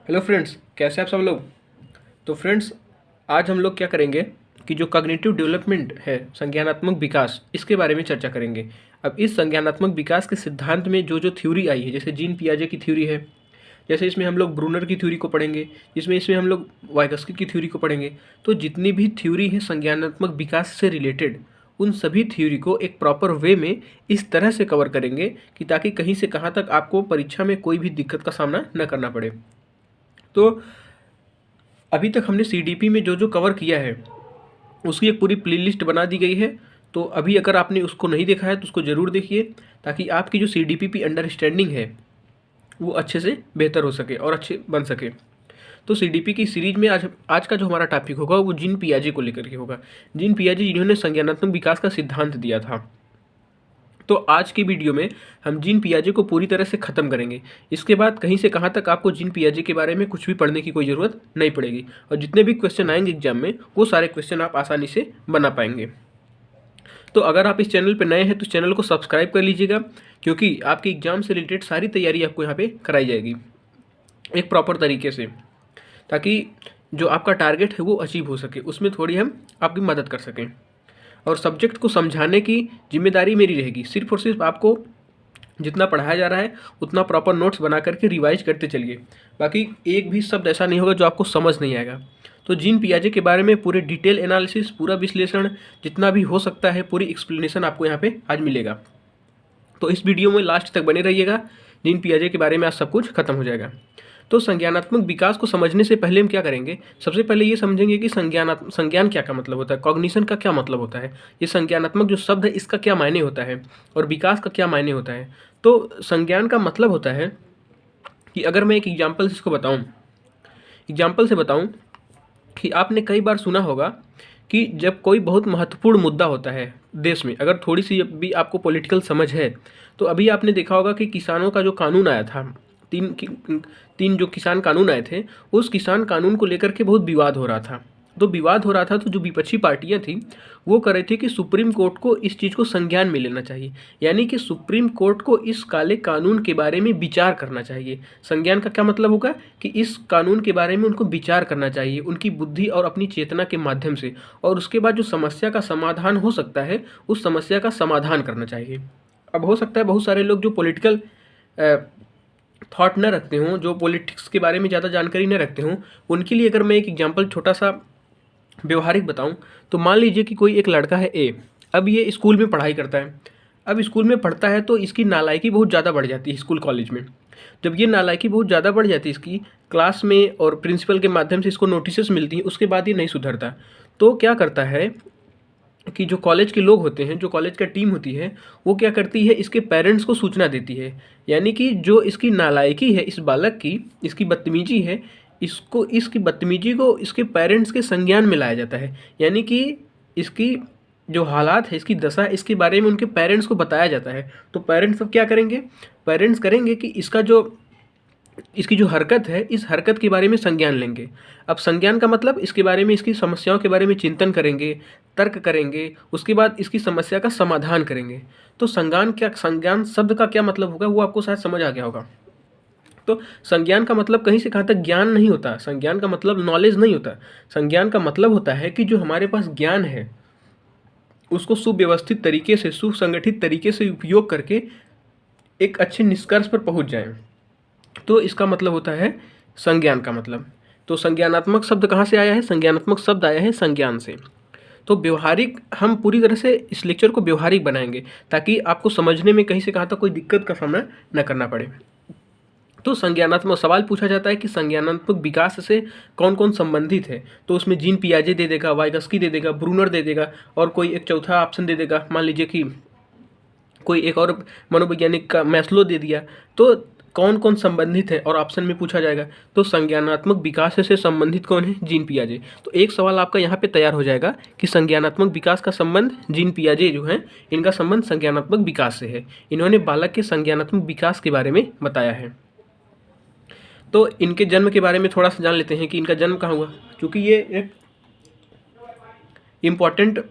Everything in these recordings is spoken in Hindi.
हेलो फ्रेंड्स, कैसे आप सब लोग। तो फ्रेंड्स, आज हम लोग क्या करेंगे कि जो कॉग्निटिव डेवलपमेंट है, संज्ञानात्मक विकास, इसके बारे में चर्चा करेंगे। अब इस संज्ञानात्मक विकास के सिद्धांत में जो जो थ्योरी आई है, जैसे जीन पियाजे की थ्योरी है, जैसे इसमें हम लोग ब्रूनर की थ्योरी को पढ़ेंगे, इसमें हम लोग वाइगस्की की थ्योरी को पढ़ेंगे। तो जितनी भी थ्योरी है संज्ञानात्मक विकास से रिलेटेड, उन सभी थ्योरी को एक प्रॉपर वे में इस तरह से कवर करेंगे कि ताकि कहीं से कहाँ तक आपको परीक्षा में कोई भी दिक्कत का सामना न करना पड़े। तो अभी तक हमने सीडीपी में जो जो कवर किया है उसकी एक पूरी प्लेलिस्ट बना दी गई है। तो अभी अगर आपने उसको नहीं देखा है तो उसको ज़रूर देखिए, ताकि आपकी जो सीडीपी की अंडरस्टैंडिंग है वो अच्छे से बेहतर हो सके और अच्छे बन सके। तो सीडीपी की सीरीज में आज का जो हमारा टॉपिक होगा वो जीन पियाजे को लेकर के होगा। जीन पियाजे जिन्होंने संज्ञानात्मक विकास का सिद्धांत दिया था। तो आज की वीडियो में हम जीन पियाजे को पूरी तरह से ख़त्म करेंगे। इसके बाद कहीं से कहाँ तक आपको जीन पियाजे के बारे में कुछ भी पढ़ने की कोई ज़रूरत नहीं पड़ेगी, और जितने भी क्वेश्चन आएंगे एग्जाम में वो सारे क्वेश्चन आप आसानी से बना पाएंगे। तो अगर आप इस चैनल पर नए हैं तो चैनल को सब्सक्राइब कर लीजिएगा, क्योंकि आपके एग्जाम से रिलेटेड सारी तैयारी आपको यहाँ पर कराई जाएगी एक प्रॉपर तरीके से, ताकि जो आपका टारगेट है वो अचीव हो सके, उसमें थोड़ी हम आपकी मदद कर सकें। और सब्जेक्ट को समझाने की जिम्मेदारी मेरी रहेगी। सिर्फ और सिर्फ आपको जितना पढ़ाया जा रहा है उतना प्रॉपर नोट्स बना करके रिवाइज करते चलिए। बाकी एक भी शब्द ऐसा नहीं होगा जो आपको समझ नहीं आएगा। तो जीन पियाजे के बारे में पूरे डिटेल एनालिसिस, पूरा विश्लेषण जितना भी हो सकता है, पूरी एक्सप्लेनेशन आपको यहाँ पे आज मिलेगा। तो इस वीडियो में लास्ट तक बने रहिएगा। जीन पियाजे के बारे में आज सब कुछ खत्म हो जाएगा। तो संज्ञानात्मक विकास को समझने से पहले हम क्या करेंगे, सबसे पहले ये समझेंगे कि संज्ञान क्या मतलब होता है, कॉग्निशन का क्या मतलब होता है, ये संज्ञानात्मक जो शब्द है इसका क्या मायने होता है, और विकास का क्या मायने होता है। तो संज्ञान का मतलब होता है कि अगर मैं एक एग्जाम्पल से इसको बताऊँ कि आपने कई बार सुना होगा कि जब कोई बहुत महत्वपूर्ण मुद्दा होता है देश में, अगर थोड़ी सी भी आपको पॉलिटिकल समझ है तो अभी आपने देखा होगा कि किसानों का जो कानून आया था, तीन जो किसान कानून आए थे, उस किसान कानून को लेकर के बहुत विवाद हो रहा था। तो जो विपक्षी पार्टियां थी वो कह रही थी कि सुप्रीम कोर्ट को इस चीज़ को संज्ञान में लेना चाहिए, यानी कि सुप्रीम कोर्ट को इस काले कानून के बारे में विचार करना चाहिए। संज्ञान का क्या मतलब होगा कि इस कानून के बारे में उनको विचार करना चाहिए उनकी बुद्धि और अपनी चेतना के माध्यम से, और उसके बाद जो समस्या का समाधान हो सकता है उस समस्या का समाधान करना चाहिए। अब हो सकता है बहुत सारे लोग जो पॉलिटिकल थॉट न रखते हों, जो पॉलिटिक्स के बारे में ज़्यादा जानकारी न रखते हों, उनके लिए अगर मैं एक एग्जांपल छोटा सा व्यवहारिक बताऊं, तो मान लीजिए कि कोई एक लड़का है ए। अब ये स्कूल में पढ़ाई करता है। अब स्कूल में पढ़ता है तो इसकी नालायकी बहुत ज़्यादा बढ़ जाती है स्कूल कॉलेज में। जब ये नालायकी बहुत ज़्यादा बढ़ जाती है इसकी क्लास में, और प्रिंसिपल के माध्यम से इसको नोटिस मिलती है, उसके बाद ये नहीं सुधरता। तो क्या करता है कि जो कॉलेज के लोग होते हैं, जो कॉलेज का टीम होती है, वो क्या करती है, इसके पेरेंट्स को सूचना देती है। यानी कि जो इसकी नालायकी है, इस बालक की, इसकी बदतमीजी है, इसकी बदतमीजी को इसके पेरेंट्स के संज्ञान में लाया जाता है। यानी कि इसकी जो हालात है, इसकी दशा, इसके बारे में उनके पेरेंट्स को बताया जाता है। तो पेरेंट्स अब क्या करेंगे, पेरेंट्स करेंगे कि इसकी जो हरकत है, इस हरकत के बारे में संज्ञान लेंगे। अब संज्ञान का मतलब इसके बारे में, इसकी समस्याओं के बारे में चिंतन करेंगे, तर्क करेंगे, उसके बाद इसकी समस्या का समाधान करेंगे। तो संज्ञान शब्द का क्या मतलब होगा वो आपको शायद समझ आ गया होगा। तो संज्ञान का मतलब कहीं से कहाँ तक ज्ञान नहीं होता, संज्ञान का मतलब नॉलेज नहीं होता। संज्ञान का मतलब होता है कि जो हमारे पास ज्ञान है उसको सुव्यवस्थित तरीके से, सुसंगठित तरीके से उपयोग करके एक अच्छे निष्कर्ष पर पहुँच जाएं। तो इसका मतलब होता है संज्ञान का मतलब। तो संज्ञानात्मक शब्द कहाँ से आया है, संज्ञानात्मक शब्द आया है संज्ञान से। तो व्यवहारिक, हम पूरी तरह से इस लेक्चर को व्यवहारिक बनाएंगे ताकि आपको समझने में कहीं से कहाँ तक कोई दिक्कत का सामना न करना पड़े। तो संज्ञानात्मक सवाल पूछा जाता है कि संज्ञानात्मक विकास से कौन कौन संबंधित है। तो उसमें जीन पियाजे दे देगा, वाइगस्की दे देगा, ब्रूनर दे देगा, और कोई एक चौथा ऑप्शन दे देगा। मान लीजिए कि कोई एक और मनोवैज्ञानिक का मैस्लो दे दिया। तो कौन कौन संबंधित है और ऑप्शन में पूछा जाएगा। तो संज्ञानात्मक विकास से संबंधित कौन है, जीन पियाजे। तो एक सवाल आपका यहाँ पे तैयार हो जाएगा कि संज्ञानात्मक विकास का संबंध जीन पियाजे जो हैं, इनका संबंध संज्ञानात्मक विकास से है। इन्होंने बालक के संज्ञानात्मक विकास के बारे में बताया है। तो इनके जन्म के बारे में थोड़ा सा जान लेते हैं कि इनका जन्म कहाँ हुआ, क्योंकि ये एक इम्पॉर्टेंट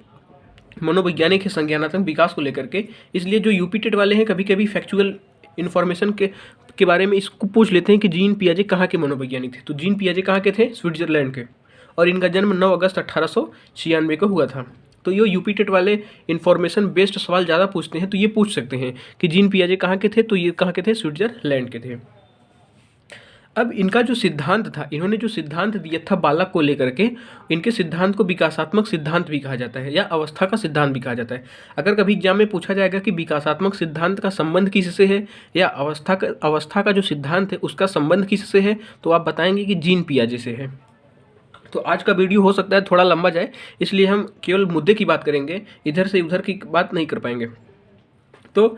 मनोवैज्ञानिक है संज्ञानात्मक विकास को लेकर के। इसलिए जो यूपी टेट वाले हैं कभी कभी फैक्चुअल इन्फॉर्मेशन के के बारे में इसको पूछ लेते हैं कि जीन पियाजे कहाँ के मनोवैज्ञानिक थे। तो जीन पियाजे कहाँ के थे? स्विट्जरलैंड के, और इनका जन्म 9 अगस्त 1896 को हुआ था। तो ये यूपी टेट वाले इन्फॉर्मेशन बेस्ड सवाल ज़्यादा पूछते हैं, तो ये पूछ सकते हैं कि जीन पियाजे कहाँ के थे, तो ये कहाँ के थे? स्विट्जरलैंड के थे। अब इनका जो सिद्धांत था, इन्होंने जो सिद्धांत दिया था बालक को लेकर के, इनके सिद्धांत को विकासात्मक सिद्धांत भी कहा जाता है या अवस्था का सिद्धांत भी कहा जाता है। अगर कभी एग्जाम में पूछा जाएगा कि विकासात्मक सिद्धांत का संबंध किससे है या अवस्था का जो सिद्धांत है उसका संबंध किससे है, तो आप बताएंगे कि जीन पियाजे से है। तो आज का वीडियो हो सकता है थोड़ा लंबा जाए, इसलिए हम केवल मुद्दे की बात करेंगे, इधर से उधर की बात नहीं कर पाएंगे। तो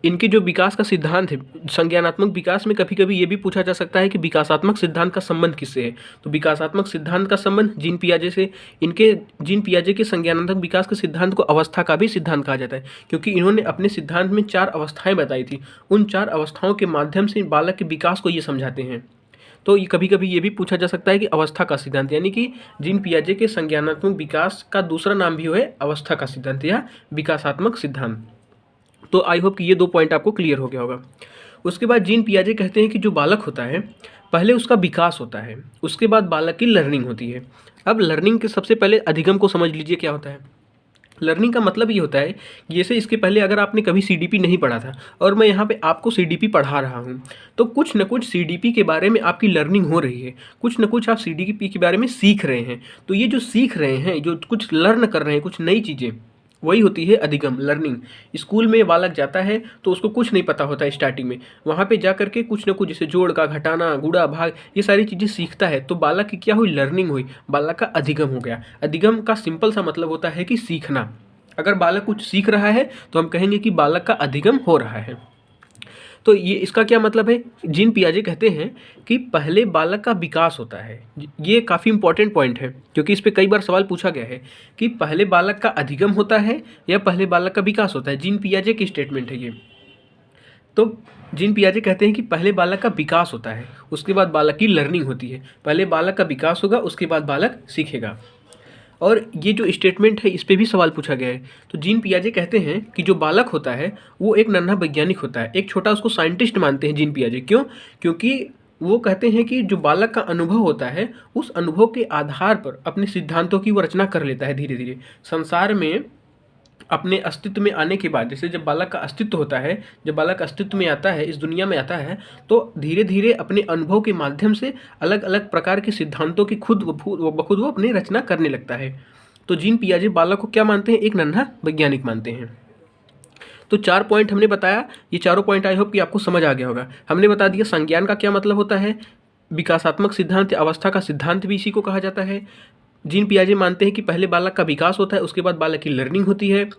इनके जो विकास का सिद्धांत है, संज्ञानात्मक विकास में कभी कभी ये भी पूछा जा सकता है कि विकासात्मक सिद्धांत का संबंध किससे है। तो विकासात्मक सिद्धांत का संबंध जीन पियाजे से। इनके जीन पियाजे के संज्ञानात्मक विकास के सिद्धांत को अवस्था का भी सिद्धांत कहा जाता है, क्योंकि इन्होंने अपने सिद्धांत में 4 अवस्थाएं बताई थी। उन 4 अवस्थाओं के माध्यम से बालक के विकास को ये समझाते हैं। तो ये कभी कभी ये भी पूछा जा सकता है कि अवस्था का सिद्धांत, यानी कि जीन पियाजे के संज्ञानात्मक विकास का दूसरा नाम भी है अवस्था का सिद्धांत या विकासात्मक सिद्धांत। तो आई होप कि ये 2 पॉइंट आपको क्लियर हो गया होगा। उसके बाद जीन पियाजे कहते हैं कि जो बालक होता है पहले उसका विकास होता है, उसके बाद बालक की लर्निंग होती है। अब लर्निंग के सबसे पहले अधिगम को समझ लीजिए क्या होता है। लर्निंग का मतलब ये होता है, जैसे इसके पहले अगर आपने कभी सीडीपी नहीं पढ़ा था और मैं यहाँ पे आपको सीडीपी पढ़ा रहा हूँ, तो कुछ न कुछ सीडीपी के बारे में आपकी लर्निंग हो रही है, कुछ न कुछ आप सीडीपी के बारे में सीख रहे हैं। तो ये जो सीख रहे हैं, जो कुछ लर्न कर रहे हैं, कुछ नई चीज़ें, वही होती है अधिगम, लर्निंग। स्कूल में बालक जाता है तो उसको कुछ नहीं पता होता है स्टार्टिंग में, वहाँ पे जा करके कुछ न कुछ जैसे जोड़ का, घटाना, गुणा, भाग, ये सारी चीज़ें सीखता है। तो बालक की क्या हुई? लर्निंग हुई, बालक का अधिगम हो गया। अधिगम का सिंपल सा मतलब होता है कि सीखना। अगर बालक कुछ सीख रहा है तो हम कहेंगे कि बालक का अधिगम हो रहा है। तो ये इसका क्या मतलब है? जीन पियाजे कहते हैं कि पहले बालक का विकास होता है। ये काफ़ी इंपॉर्टेंट पॉइंट है, क्योंकि इस पे कई बार सवाल पूछा गया है कि पहले बालक का अधिगम होता है या पहले बालक का विकास होता है। जीन पियाजे की स्टेटमेंट है ये। तो जीन पियाजे कहते हैं कि पहले बालक का विकास होता है, उसके बाद बालक की लर्निंग होती है। पहले बालक का विकास होगा, उसके बाद बालक सीखेगा। और ये जो स्टेटमेंट है इस पे भी सवाल पूछा गया है। तो जीन पियाजे कहते हैं कि जो बालक होता है वो एक नन्हा वैज्ञानिक होता है, एक छोटा, उसको साइंटिस्ट मानते हैं जीन पियाजे। क्यों? क्योंकि वो कहते हैं कि जो बालक का अनुभव होता है उस अनुभव के आधार पर अपने सिद्धांतों की वो रचना कर लेता है धीरे धीरे। संसार में अपने अस्तित्व में आने के बाद, जैसे जब बालक का अस्तित्व होता है, जब बालक अस्तित्व में आता है, इस दुनिया में आता है, तो धीरे धीरे अपने अनुभव के माध्यम से अलग अलग प्रकार के सिद्धांतों की खुद बखुद वो अपनी रचना करने लगता है। तो जीन पियाजे बालक को क्या मानते हैं? एक नन्हा वैज्ञानिक मानते हैं। तो 4 पॉइंट हमने बताया, ये चारों पॉइंट आई होप कि आपको समझ आ गया होगा। हमने बता दिया संज्ञान का क्या मतलब होता है, विकासात्मक सिद्धांत, अवस्था का सिद्धांत भी इसी को कहा जाता है। जीन पियाजे मानते हैं कि पहले बालक का विकास होता है, उसके बाद बालक की लर्निंग होती है।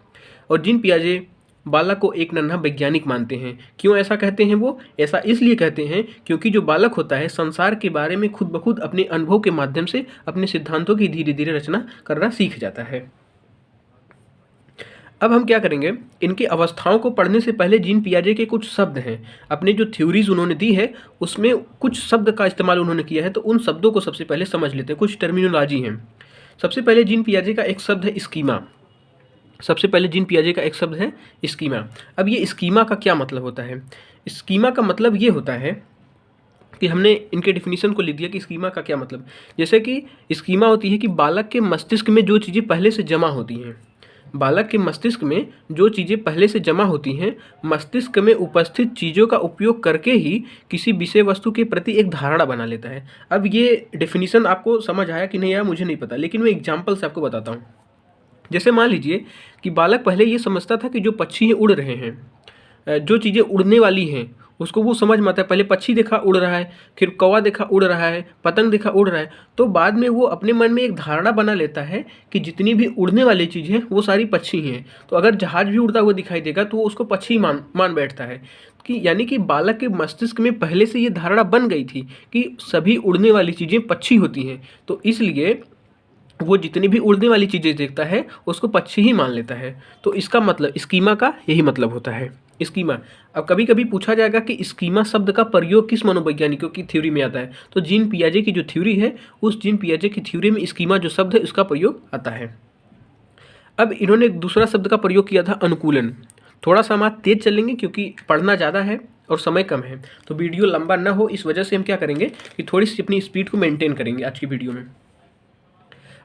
और जीन पियाजे बालक को एक नन्हा वैज्ञानिक मानते हैं। क्यों ऐसा कहते हैं? वो ऐसा इसलिए कहते हैं क्योंकि जो बालक होता है संसार के बारे में खुद ब खुद अपने अनुभव के माध्यम से अपने सिद्धांतों की धीरे धीरे रचना करना सीख जाता है। अब हम क्या करेंगे, इनकी अवस्थाओं को पढ़ने से पहले जीन पियाजे के कुछ शब्द हैं, अपने जो थ्योरीज उन्होंने दी है उसमें कुछ शब्द का इस्तेमाल उन्होंने किया है, तो उन शब्दों को सबसे पहले समझ लेते हैं। कुछ टर्मिनोलॉजी हैं। सबसे पहले जीन पियाजे का एक शब्द है स्कीमा। सबसे पहले जीन पियाजे का एक शब्द है स्कीमा। अब ये स्कीमा का क्या मतलब होता है? स्कीमा का मतलब ये होता है कि हमने इनके डिफिनीशन को लिख दिया कि स्कीमा का क्या मतलब। जैसे कि स्कीमा होती है कि बालक के मस्तिष्क में जो चीज़ें पहले से जमा होती हैं, बालक के मस्तिष्क में जो चीज़ें पहले से जमा होती हैं, मस्तिष्क में उपस्थित चीज़ों का उपयोग करके ही किसी विषय वस्तु के प्रति एक धारणा बना लेता है। अब ये डेफिनेशन आपको समझ आया कि नहीं आया मुझे नहीं पता, लेकिन मैं एग्जाम्पल से आपको बताता हूँ। जैसे मान लीजिए कि बालक पहले ये समझता था कि जो पक्षी उड़ रहे हैं, जो चीज़ें उड़ने वाली हैं उसको वो समझ में आता है। पहले पक्षी देखा उड़ रहा है, फिर कौवा देखा उड़ रहा है, पतंग देखा उड़ रहा है, तो बाद में वो अपने मन में एक धारणा बना लेता है कि जितनी भी उड़ने वाली चीज़ें हैं वो सारी पक्षी हैं। तो अगर जहाज भी उड़ता हुआ दिखाई देगा तो वो उसको पक्षी मान बैठता है। कि यानी कि बालक के मस्तिष्क में पहले से ये धारणा बन गई थी कि सभी उड़ने वाली चीज़ें पक्षी होती हैं, तो इसलिए वो जितनी भी उड़ने वाली चीज़ें देखता है उसको पक्षी ही मान लेता है। तो इसका मतलब स्कीमा का यही मतलब होता है, स्कीमा। अब कभी कभी पूछा जाएगा कि स्कीमा शब्द का प्रयोग किस मनोवैज्ञानिकों की थ्योरी में आता है, तो जीन पियाजे की जो थ्योरी है उस जीन पियाजे की थ्योरी में स्कीमा जो शब्द है उसका प्रयोग आता है। अब इन्होंने दूसरा शब्द का प्रयोग किया था अनुकूलन। थोड़ा सा हम आज तेज चलेंगे क्योंकि पढ़ना ज़्यादा है और समय कम है, तो वीडियो लंबा ना हो इस वजह से हम क्या करेंगे कि थोड़ी सी अपनी स्पीड को मेंटेन करेंगे आज की वीडियो में।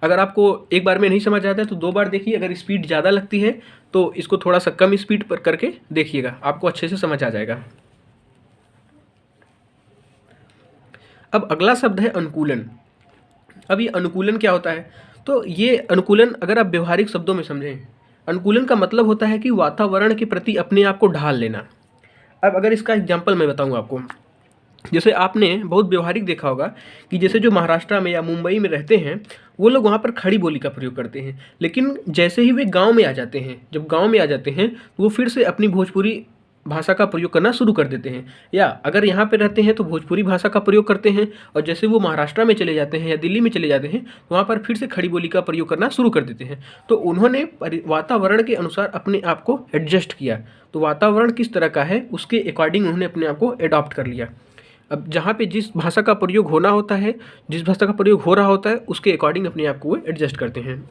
अगर आपको एक बार में नहीं समझ आता है तो 2 बार देखिए, अगर स्पीड ज़्यादा लगती है तो इसको थोड़ा सा कम स्पीड पर करके देखिएगा, आपको अच्छे से समझ आ जाएगा। अब अगला शब्द है अनुकूलन। अब ये अनुकूलन क्या होता है? तो ये अनुकूलन अगर आप व्यवहारिक शब्दों में समझें, अनुकूलन का मतलब होता है कि वातावरण के प्रति अपने आप को ढाल लेना। अब अगर इसका एग्जाम्पल मैं बताऊँ आपको, जैसे आपने बहुत व्यवहारिक देखा होगा कि जैसे जो महाराष्ट्र में या मुंबई में रहते हैं वो लोग वहाँ पर खड़ी बोली का प्रयोग करते हैं, लेकिन जैसे ही वे गांव में आ जाते हैं, जब गांव में आ जाते हैं तो वो फिर से अपनी भोजपुरी भाषा का प्रयोग करना शुरू कर देते हैं, या अगर यहाँ पे रहते हैं तो भोजपुरी भाषा का प्रयोग करते हैं, और जैसे वो महाराष्ट्र में चले जाते हैं या दिल्ली में चले जाते हैं तो वहाँ पर फिर से खड़ी बोली का प्रयोग करना शुरू कर देते हैं। तो उन्होंने वातावरण के अनुसार अपने आप को एडजस्ट किया, तो वातावरण किस तरह का है उसके अकॉर्डिंग उन्होंने अपने आप को एडॉप्ट कर लिया। अब जहाँ पे जिस भाषा का प्रयोग होना होता है, जिस भाषा का प्रयोग हो रहा होता है उसके अकॉर्डिंग अपने आप को वो एडजस्ट करते हैं।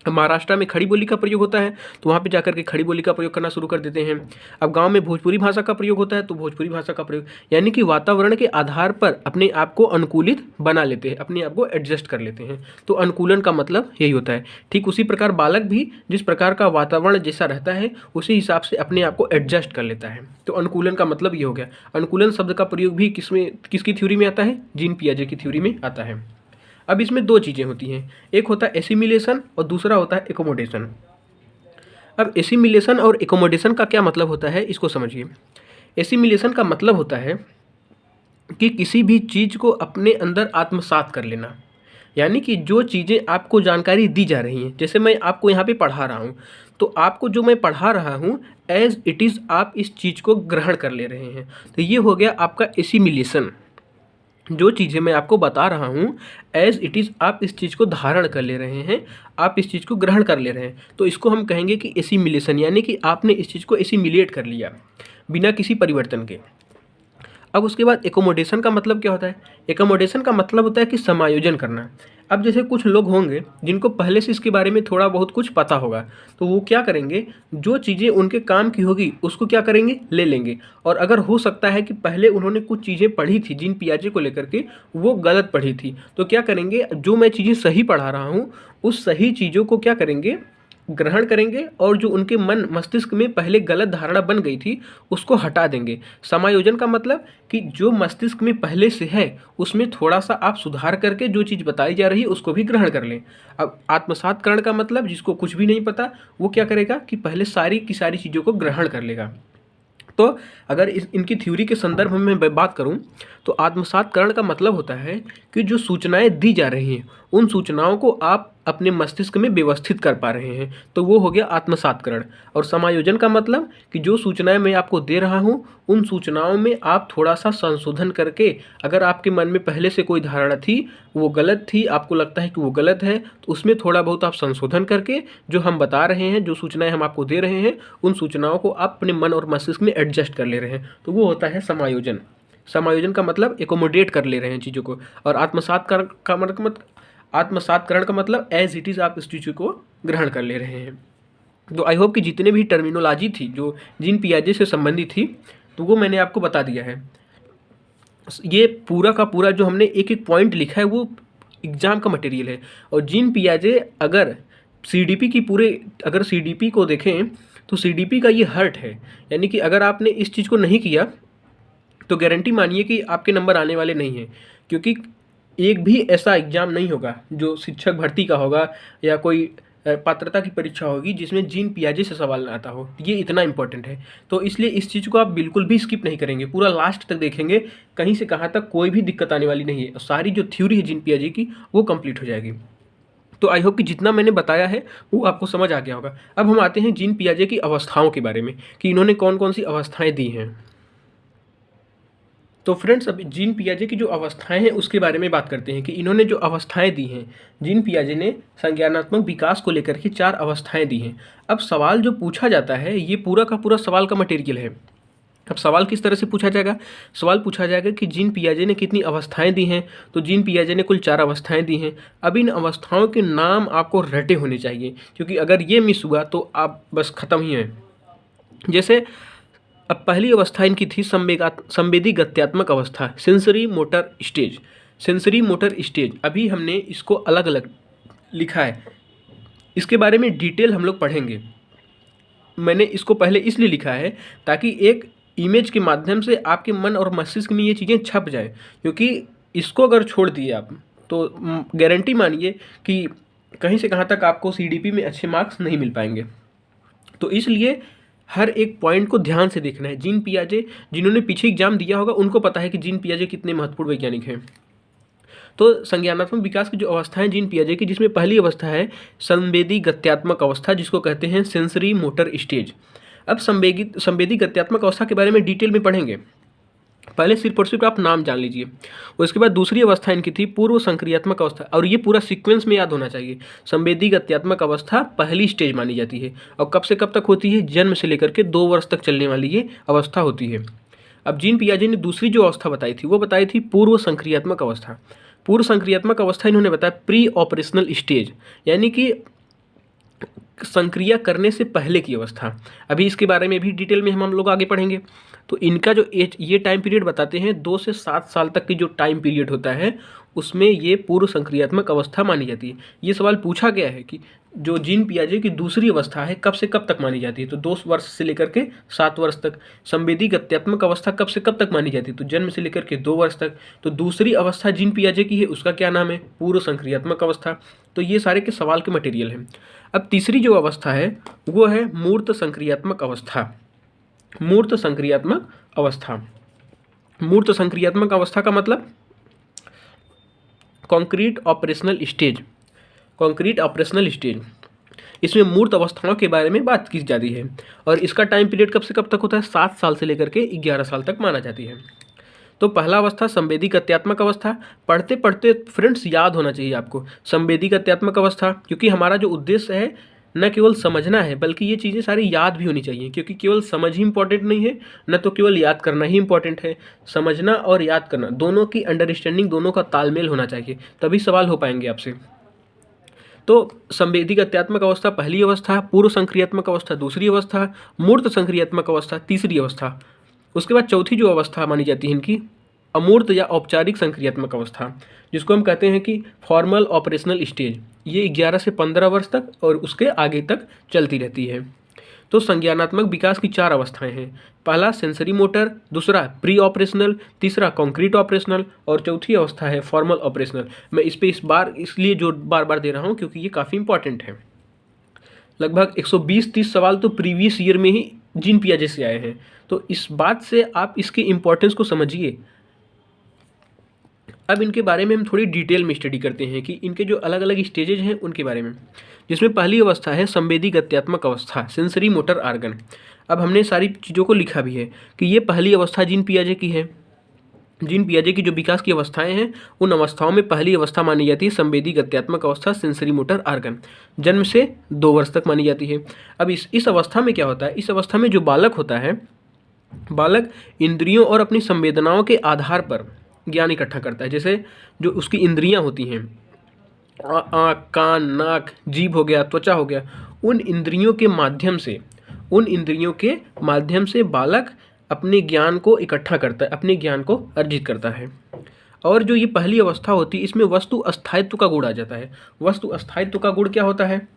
अब महाराष्ट्र में खड़ी बोली का प्रयोग होता है तो वहाँ पे जाकर के खड़ी बोली का प्रयोग करना शुरू कर देते हैं। अब गांव में भोजपुरी भाषा का प्रयोग होता है तो भोजपुरी भाषा का प्रयोग, यानी कि वातावरण के आधार पर अपने आप को अनुकूलित बना लेते हैं, अपने आप को एडजस्ट कर लेते हैं। तो अनुकूलन का मतलब यही होता है। ठीक उसी प्रकार बालक भी जिस प्रकार का वातावरण जैसा रहता है उसी हिसाब से अपने आप को एडजस्ट कर लेता है। तो अनुकूलन का मतलब ये हो गया। अनुकूलन शब्द का प्रयोग भी किसकी थ्योरी में आता है? जीन पियाजे की थ्योरी में आता है। अब इसमें 2 चीज़ें होती हैं, एक होता है एसिमिलेशन और दूसरा होता है एकोमोडेशन। अब एसिमिलेशन और एकोमोडेशन का क्या मतलब होता है इसको समझिए। एसिमिलेशन का मतलब होता है कि किसी भी चीज़ को अपने अंदर आत्मसात कर लेना, यानी कि जो चीज़ें आपको जानकारी दी जा रही हैं, जैसे मैं आपको यहाँ पे पढ़ा रहा हूँ तो आपको जो मैं पढ़ा रहा हूँ एज इट इज़ आप इस चीज़ को ग्रहण कर ले रहे हैं, तो ये हो गया आपका एसिमिलेशन। जो चीज़ें मैं आपको बता रहा हूँ एज इट इज़ आप इस चीज़ को धारण कर ले रहे हैं, आप इस चीज़ को ग्रहण कर ले रहे हैं, तो इसको हम कहेंगे कि एसिमिलेशन, यानी कि आपने इस चीज़ को एसिमिलेट कर लिया बिना किसी परिवर्तन के। अब उसके बाद एकोमोडेशन का मतलब क्या होता है? एकोमोडेशन का मतलब होता है कि समायोजन करना। अब जैसे कुछ लोग होंगे जिनको पहले से इसके बारे में थोड़ा बहुत कुछ पता होगा, तो वो क्या करेंगे, जो चीज़ें उनके काम की होगी उसको क्या करेंगे, ले लेंगे। और अगर हो सकता है कि पहले उन्होंने कुछ चीज़ें पढ़ी थी जीन पियाजे को लेकर के, वो गलत पढ़ी थी, तो क्या करेंगे, जो मैं चीज़ें सही पढ़ा रहा हूँ उस सही चीज़ों को क्या करेंगे, ग्रहण करेंगे, और जो उनके मन मस्तिष्क में पहले गलत धारणा बन गई थी उसको हटा देंगे। समायोजन का मतलब कि जो मस्तिष्क में पहले से है उसमें थोड़ा सा आप सुधार करके जो चीज़ बताई जा रही है उसको भी ग्रहण कर लें। अब आत्मसातकरण का मतलब जिसको कुछ भी नहीं पता वो क्या करेगा कि पहले सारी की सारी चीज़ों को ग्रहण कर लेगा। तो अगर इनकी थ्योरी के संदर्भ में मैं बात करूं तो आत्मसातकरण का मतलब होता है कि जो सूचनाएं दी जा रही हैं उन सूचनाओं को आप अपने मस्तिष्क में व्यवस्थित कर पा रहे हैं, तो वो हो गया आत्मसातकरण। और समायोजन का मतलब कि जो सूचनाएं मैं आपको दे रहा हूं उन सूचनाओं में आप थोड़ा सा संशोधन करके, अगर आपके मन में पहले से कोई धारणा थी वो गलत थी, आपको लगता है कि वो गलत है, तो उसमें थोड़ा बहुत आप संशोधन करके जो हम बता रहे हैं, जो सूचनाएं हम आपको दे रहे हैं, उन सूचनाओं को आप अपने मन और मस्तिष्क में एडजस्ट कर ले रहे हैं, तो वो होता है समायोजन। समायोजन का मतलब एकोमोडेट कर ले रहे हैं चीज़ों को। और आत्मसातकरण का मतलब एज इट इज़ आप इस चीज़ को ग्रहण कर ले रहे हैं। तो आई होप कि जितने भी टर्मिनोलॉजी थी जो जीन पियाजे से संबंधित थी तो वो मैंने आपको बता दिया है। ये पूरा का पूरा जो हमने एक एक पॉइंट लिखा है वो एग्जाम का मटेरियल है। और जीन पियाजे अगर सीडीपी को देखें तो सीडीपी का ये हर्ट है, यानी कि अगर आपने इस चीज़ को नहीं किया तो गारंटी मानिए कि आपके नंबर आने वाले नहीं हैं, क्योंकि एक भी ऐसा एग्ज़ाम नहीं होगा जो शिक्षक भर्ती का होगा या कोई पात्रता की परीक्षा होगी जिसमें जीन पियाजे से सवाल आता हो। ये इतना इंपॉर्टेंट है, तो इसलिए इस चीज़ को आप बिल्कुल भी स्किप नहीं करेंगे, पूरा लास्ट तक देखेंगे, कहीं से कहाँ तक कोई भी दिक्कत आने वाली नहीं है। सारी जो थ्योरी है जीन पियाजे की वो कंप्लीट हो जाएगी। तो आई होप कि जितना मैंने बताया है वो आपको समझ आ गया होगा। अब हम आते हैं जीन पियाजे की अवस्थाओं के बारे में कि इन्होंने कौन कौन सी अवस्थाएँ दी हैं। तो फ्रेंड्स, अब जीन पियाजे की जो अवस्थाएं हैं उसके बारे में बात करते हैं कि इन्होंने जो अवस्थाएं दी हैं। जीन पियाजे ने संज्ञानात्मक विकास को लेकर के 4 अवस्थाएं दी हैं। अब सवाल जो पूछा जाता है ये पूरा का पूरा सवाल का मटेरियल है। अब सवाल किस तरह से पूछा जाएगा? सवाल पूछा जाएगा कि जीन पियाजे ने कितनी अवस्थाएं दी हैं, तो जीन पियाजे ने कुल 4 अवस्थाएं दी हैं। अब इन अवस्थाओं के नाम आपको रटे होने चाहिए, क्योंकि अगर ये मिस हुआ तो आप बस ख़त्म ही हैं। जैसे अब पहली अवस्था इनकी थी संवेदी गत्यात्मक अवस्था, sensory motor stage. Sensory motor stage अभी हमने इसको अलग अलग लिखा है, इसके बारे में डिटेल हम लोग पढ़ेंगे। मैंने इसको पहले इसलिए लिखा है ताकि एक इमेज के माध्यम से आपके मन और मस्तिष्क में ये चीज़ें छप जाए, क्योंकि इसको अगर छोड़ दिए आप तो गारंटी मानिए कि कहीं से कहाँ तक आपको सीडीपी में अच्छे मार्क्स नहीं मिल पाएंगे। तो इसलिए हर एक पॉइंट को ध्यान से देखना है। जीन पियाजे, जिन्होंने पीछे एग्जाम दिया होगा उनको पता है कि जीन पियाजे कितने महत्वपूर्ण वैज्ञानिक हैं। तो संज्ञानात्मक विकास की जो अवस्था है जीन पियाजे की, जिसमें पहली अवस्था है संवेदी गत्यात्मक अवस्था, जिसको कहते हैं सेंसरी मोटर स्टेज। अब संवेदी गत्यात्मक अवस्था के बारे में डिटेल में पढ़ेंगे। पहले सिर्फ और सिर्फ आप नाम जान लीजिए। उसके बाद दूसरी अवस्था इनकी थी पूर्व संक्रियात्मक अवस्था, और ये पूरा सीक्वेंस में याद होना चाहिए। संवेदी गत्यात्मक अवस्था पहली स्टेज मानी जाती है और कब से कब तक होती है, जन्म से लेकर के 2 वर्ष तक चलने वाली ये अवस्था होती है। अब जीन पियाजे ने दूसरी जो अवस्था बताई थी वो बताई थी पूर्व संक्रियात्मक अवस्था। पूर्व संक्रियात्मक अवस्था इन्होंने बताया प्री ऑपरेशनल स्टेज, यानी कि संक्रिया करने से पहले की अवस्था। अभी इसके बारे में भी डिटेल में हम लोग आगे पढ़ेंगे। तो इनका जो एज, ये टाइम पीरियड बताते हैं 2 से 7 साल तक की जो टाइम पीरियड होता है उसमें ये पूर्व संक्रियात्मक अवस्था मानी जाती है। ये सवाल पूछा गया है कि जो जीन पियाजे की दूसरी अवस्था है कब से कब तक मानी जाती है, तो 2 वर्ष से लेकर के 7 वर्ष तक। संवेदी गत्यात्मक अवस्था कब से कब तक मानी जाती है, तो जन्म से लेकर के 2 वर्ष तक। तो दूसरी अवस्था जीन पियाजे की है, उसका क्या नाम है, पूर्व संक्रियात्मक अवस्था। तो ये सारे के सवाल के मटेरियल हैं। अब तीसरी जो अवस्था है वो है मूर्त संक्रियात्मक अवस्था। मूर्त संक्रियात्मक अवस्था, मूर्त संक्रियात्मक अवस्था का मतलब concrete operational stage. Concrete operational stage, इसमें मूर्त अवस्थाओं के बारे में बात की जाती है और इसका टाइम पीरियड कब से कब तक होता है, 7 साल से लेकर के 11 साल तक माना जाती है। तो पहला अवस्था संवेदी गत्यात्मक अवस्था। पढ़ते पढ़ते फ्रेंड्स याद होना चाहिए आपको संवेदी गत्यात्मक अवस्था, क्योंकि हमारा जो उद्देश्य है न केवल समझना है बल्कि ये चीज़ें सारी याद भी होनी चाहिए, क्योंकि केवल समझ ही इंपॉर्टेंट नहीं है, न तो केवल याद करना ही इंपॉर्टेंट है। समझना और याद करना दोनों की अंडरस्टैंडिंग, दोनों का तालमेल होना चाहिए, तभी सवाल हो पाएंगे आपसे। तो संवेदी गत्यात्मक अवस्था पहली अवस्था, पूर्व संक्रियात्मक अवस्था दूसरी अवस्था, मूर्त संक्रियात्मक अवस्था तीसरी अवस्था। उसके बाद चौथी जो अवस्था मानी जाती है इनकी अमूर्त या औपचारिक संक्रियात्मक अवस्था, जिसको हम कहते हैं कि फॉर्मल ऑपरेशनल स्टेज। ये 11 से 15 वर्ष तक और उसके आगे तक चलती रहती है। तो संज्ञानात्मक विकास की 4 अवस्थाएं हैं। पहला सेंसरी मोटर, दूसरा प्री ऑपरेशनल, तीसरा कॉन्क्रीट ऑपरेशनल और चौथी अवस्था है फॉर्मल ऑपरेशनल। मैं इस पे इस बार इसलिए जो बार बार दे रहा हूँ क्योंकि ये काफ़ी इंपॉर्टेंट है। लगभग 120-30 सवाल तो प्रीवियस ईयर में ही जीन पियाजे से आए हैं, तो इस बात से आप इसके इम्पोर्टेंस को समझिए। अब इनके बारे में हम थोड़ी डिटेल में स्टडी करते हैं कि इनके जो अलग अलग स्टेजेज हैं उनके बारे में, जिसमें पहली अवस्था है संवेदी गत्यात्मक अवस्था, सेंसरी मोटर आर्गन। अब हमने सारी चीज़ों को लिखा भी है कि ये पहली अवस्था जीन पियाजे की है। जीन पियाजे की जो विकास की अवस्थाएं हैं उन अवस्थाओं में पहली अवस्था मानी जाती है संवेदी गत्यात्मक अवस्था, सेंसरी मोटर आर्गन। जन्म से 2 वर्ष तक मानी जाती है। अब इस अवस्था में क्या होता है, इस अवस्था में जो बालक होता है, बालक इंद्रियों और अपनी संवेदनाओं के आधार पर ज्ञान इकट्ठा करता है। जैसे जो उसकी इंद्रियां होती हैं, आँख, कान, नाक, जीभ हो गया, त्वचा हो गया, उन इंद्रियों के माध्यम से बालक अपने ज्ञान को इकट्ठा करता है, अपने ज्ञान को अर्जित करता है। और जो ये पहली अवस्था होती है इसमें वस्तु अस्थायित्व का गुण आ जाता है। वस्तु अस्थायित्व का गुण क्या होता है,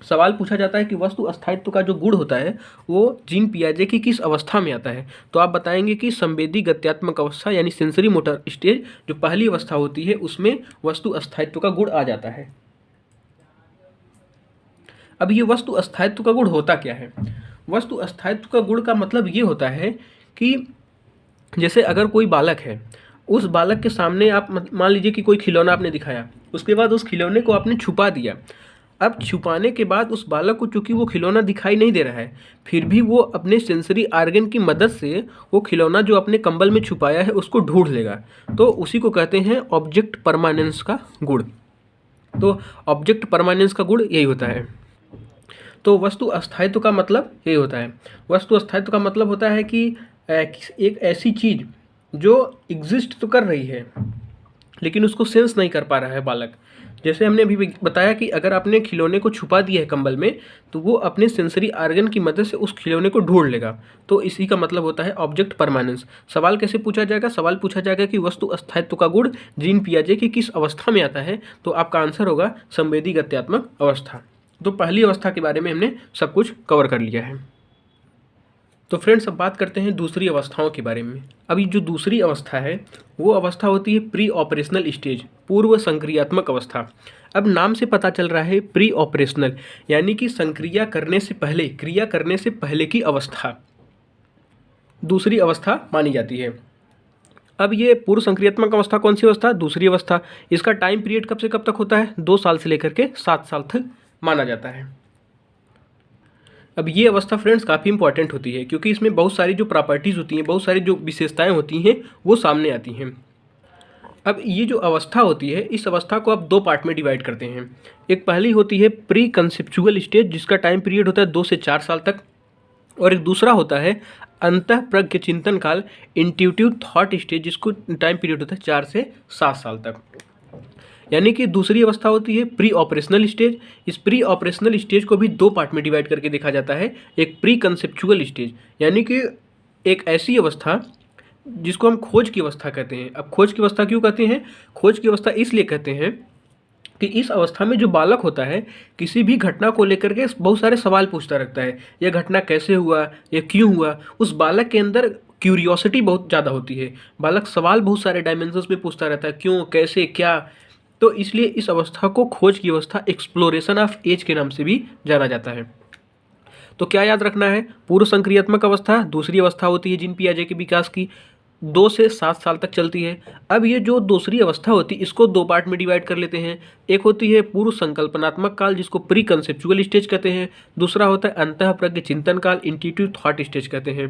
सवाल पूछा जाता है कि वस्तु अस्थायित्व का जो गुण होता है वो जीन पियाजे की किस अवस्था में आता है, तो आप बताएंगे कि संवेदी गत्यात्मक अवस्था यानी सेंसरी मोटर स्टेज जो पहली अवस्था होती है उसमें वस्तु अस्थायित्व का गुण आ जाता है। अब ये वस्तु अस्थायित्व का गुण होता क्या है, वस्तु अस्थायित्व का गुण का मतलब ये होता है कि जैसे अगर कोई बालक है, उस बालक के सामने आप मान लीजिए कि कोई खिलौना आपने दिखाया, उसके बाद उस खिलौने को आपने छुपा दिया। अब छुपाने के बाद उस बालक को चूंकि वो खिलौना दिखाई नहीं दे रहा है, फिर भी वो अपने सेंसरी आर्गन की मदद से वो खिलौना जो अपने कंबल में छुपाया है उसको ढूंढ लेगा। तो उसी को कहते हैं ऑब्जेक्ट परमानेंस का गुण। तो ऑब्जेक्ट परमानेंस का गुण यही होता है। तो वस्तु अस्थायित्व का मतलब यही होता है। वस्तु अस्थायित्व का मतलब होता है कि एक ऐसी चीज़ जो एग्जिस्ट तो कर रही है लेकिन उसको सेंस नहीं कर पा रहा है बालक, जैसे हमने अभी बताया कि अगर आपने खिलौने को छुपा दिया है कंबल में, तो वो अपने सेंसरी ऑर्गन की मदद से उस खिलौने को ढूंढ लेगा। तो इसी का मतलब होता है ऑब्जेक्ट परमानेंस। सवाल कैसे पूछा जाएगा? सवाल पूछा जाएगा कि वस्तु स्थायित्व का गुण जीन पियाजे की किस अवस्था में आता है? तो आपका आंसर होगा संवेदी गत्यात्मक अवस्था। तो पहली अवस्था के बारे में हमने सब कुछ कवर कर लिया है। तो फ्रेंड्स, अब बात करते हैं दूसरी अवस्थाओं के बारे में। अभी जो दूसरी अवस्था है वो अवस्था होती है प्री ऑपरेशनल स्टेज, पूर्व संक्रियात्मक अवस्था। अब नाम से पता चल रहा है प्री ऑपरेशनल, यानी कि संक्रिया करने से पहले, क्रिया करने से पहले की अवस्था दूसरी अवस्था मानी जाती है। अब ये पूर्व संक्रियात्मक अवस्था कौन सी अवस्था? दूसरी अवस्था। इसका टाइम पीरियड कब से कब तक होता है? 2 साल से लेकर के 7 साल तक माना जाता है। अब ये अवस्था फ्रेंड्स काफ़ी इंपॉर्टेंट होती है, क्योंकि इसमें बहुत सारी जो प्रॉपर्टीज़ होती हैं, बहुत सारी जो विशेषताएं होती हैं वो सामने आती हैं। अब ये जो अवस्था होती है, इस अवस्था को आप 2 पार्ट में डिवाइड करते हैं। एक पहली होती है प्री कंसेप्चुअल स्टेज, जिसका टाइम पीरियड होता है 2 से 4 साल तक, और एक दूसरा होता है अंतःप्रज्ञ चिंतन काल, इंट्यूटिव थॉट स्टेज, जिसको टाइम पीरियड होता है 4 से 7 साल तक। यानी कि दूसरी अवस्था होती है प्री ऑपरेशनल स्टेज। इस प्री ऑपरेशनल स्टेज को भी 2 पार्ट में डिवाइड करके देखा जाता है। एक प्री कंसेप्चुअल स्टेज, यानी कि एक ऐसी अवस्था जिसको हम खोज की अवस्था कहते हैं। अब खोज की अवस्था क्यों कहते हैं? खोज की अवस्था इसलिए कहते हैं कि इस अवस्था में जो बालक होता है किसी भी घटना को लेकर के बहुत सारे सवाल पूछता रहता है। यह घटना कैसे हुआ, यह क्यों हुआ? उस बालक के अंदर क्यूरियोसिटी बहुत ज़्यादा होती है। बालक सवाल बहुत सारे डायमेंशंस में पूछता रहता है, क्यों, कैसे, क्या। तो इसलिए इस अवस्था को खोज की अवस्था, एक्सप्लोरेशन ऑफ एज के नाम से भी जाना जाता है। तो क्या याद रखना है? पूर्व संक्रियात्मक अवस्था दूसरी अवस्था होती है जीन पियाजे के विकास की, 2 से 7 साल तक चलती है। अब ये जो दूसरी अवस्था होती है इसको 2 पार्ट में डिवाइड कर लेते हैं। एक होती है पूर्व संकल्पनात्मक काल, जिसको प्री कंसेप्चुअल स्टेज कहते हैं। दूसरा होता है अंतःप्रज्ञ चिंतन काल, इंट्यूटिव थॉट स्टेज कहते हैं।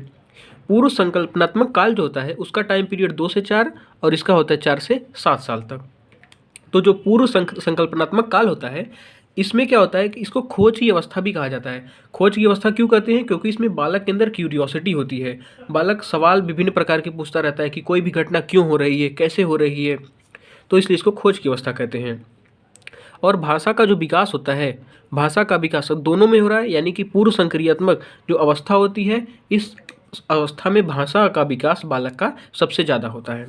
पूर्व संकल्पनात्मक काल जो होता है उसका टाइम पीरियड 2 से 4 और इसका होता है 4 से 7 साल तक। तो जो पूर्व संकल्पनात्मक काल होता है इसमें क्या होता है कि इसको खोज की अवस्था भी कहा जाता है। खोज की अवस्था क्यों कहते हैं? क्योंकि इसमें बालक के अंदर क्यूरियोसिटी होती है। बालक सवाल विभिन्न प्रकार के पूछता रहता है कि कोई भी घटना क्यों हो रही है, कैसे हो रही है, तो इसलिए इसको खोज की अवस्था कहते हैं। और भाषा का जो विकास होता है, भाषा का विकास दोनों में हो रहा है, यानी कि पूर्व संक्रियात्मक जो अवस्था होती है इस अवस्था में भाषा का विकास बालक का सबसे ज़्यादा होता है।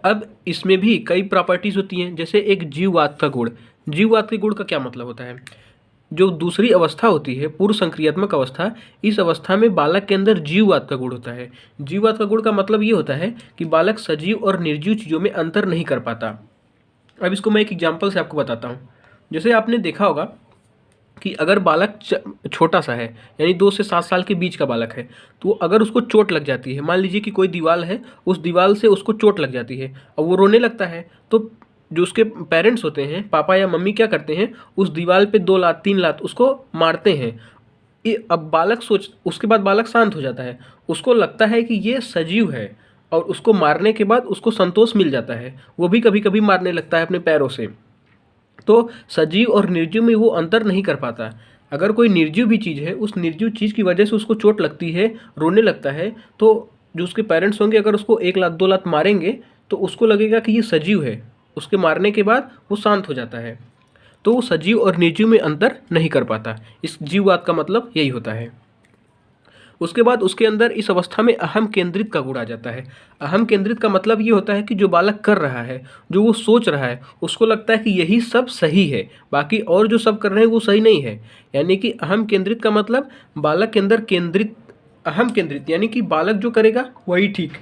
अब इसमें भी कई प्रॉपर्टीज़ होती हैं, जैसे एक जीववाद का गुण। जीववाद के गुण का क्या मतलब होता है? जो दूसरी अवस्था होती है पूर्व संक्रियात्मक अवस्था, इस अवस्था में बालक के अंदर जीववाद का गुण होता है। जीववाद का गुण का मतलब ये होता है कि बालक सजीव और निर्जीव चीज़ों में अंतर नहीं कर पाता। अब इसको मैं एक एग्जाम्पल से आपको बताता हूँ। जैसे आपने देखा होगा कि अगर बालक छोटा सा है, यानी 2 से 7 साल के बीच का बालक है, तो अगर उसको चोट लग जाती है, मान लीजिए कि कोई दीवार है, उस दीवार से उसको चोट लग जाती है और वो रोने लगता है, तो जो उसके पेरेंट्स होते हैं, पापा या मम्मी, क्या करते हैं, उस दीवार पे 2 लात 3 लात उसको मारते हैं। अब बालक उसके बाद बालक शांत हो जाता है, उसको लगता है कि ये सजीव है और उसको मारने के बाद उसको संतोष मिल जाता है। वो भी कभी कभी मारने लगता है अपने पैरों से। तो सजीव और निर्जीव में वो अंतर नहीं कर पाता। अगर कोई निर्जीव भी चीज़ है, उस निर्जीव चीज़ की वजह से उसको चोट लगती है, रोने लगता है, तो जो उसके पेरेंट्स होंगे अगर उसको 1 लात 2 लात मारेंगे तो उसको लगेगा कि ये सजीव है। उसके मारने के बाद वो शांत हो जाता है। तो वो सजीव और निर्जीव में अंतर नहीं कर पाता। इस जीववाद का मतलब यही होता है। उसके बाद उसके अंदर इस अवस्था में अहम केंद्रित का गुण आ जाता है। अहम केंद्रित का मतलब ये होता है कि जो बालक कर रहा है, जो वो सोच रहा है, उसको लगता है कि यही सब सही है, बाकी और जो सब कर रहे हैं वो सही नहीं है। यानी कि अहम केंद्रित का मतलब बालक के अंदर केंद्रित, अहम केंद्रित यानी कि बालक जो करेगा वही ठीक,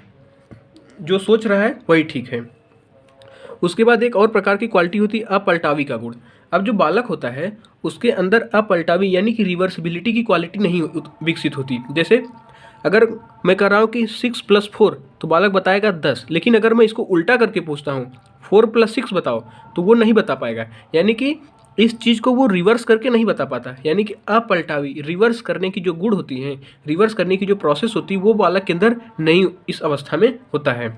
जो सोच रहा है वही ठीक है। उसके बाद एक और प्रकार की क्वालिटी होती है अपलटावी का गुण। अब जो बालक होता है उसके अंदर अपलटावी यानी कि रिवर्सिबिलिटी की क्वालिटी नहीं विकसित होती। जैसे अगर मैं कह रहा हूँ कि 6 + 4 तो बालक बताएगा 10, लेकिन अगर मैं इसको उल्टा करके पूछता हूँ 4 + 6 बताओ तो वो नहीं बता पाएगा। यानी कि इस चीज़ को वो रिवर्स करके नहीं बता पाता। यानी कि अपलटावी, रिवर्स करने की जो गुण होती हैं, रिवर्स करने की जो प्रोसेस होती है वो बालक के अंदर नहीं इस अवस्था में होता है।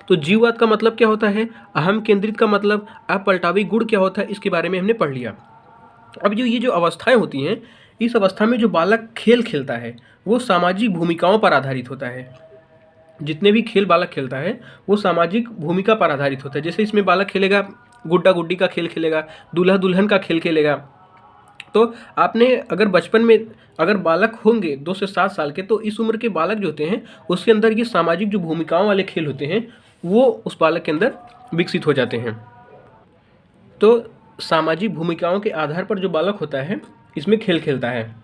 तो जीववाद का मतलब क्या होता है, अहम केंद्रित का मतलब, अपलटावी गुण क्या होता है, इसके बारे में हमने पढ़ लिया। अब ये जो अवस्थाएं होती हैं, इस अवस्था में जो बालक खेल खेलता है वो सामाजिक भूमिकाओं पर आधारित होता है। जितने भी खेल बालक खेलता है वो सामाजिक भूमिका पर आधारित होता है। जैसे इसमें बालक खेलेगा गुड्डा गुड्डी का खेल खेलेगा, दूल्हा दुल्हन का खेल खेलेगा। तो आपने अगर बचपन में अगर बालक होंगे 2 से 7 साल के, तो इस उम्र के बालक जो होते हैं उसके अंदर ये सामाजिक जो भूमिकाओं वाले खेल होते हैं वो उस बालक के अंदर विकसित हो जाते हैं। तो सामाजिक भूमिकाओं के आधार पर जो बालक होता है इसमें खेल खेलता है,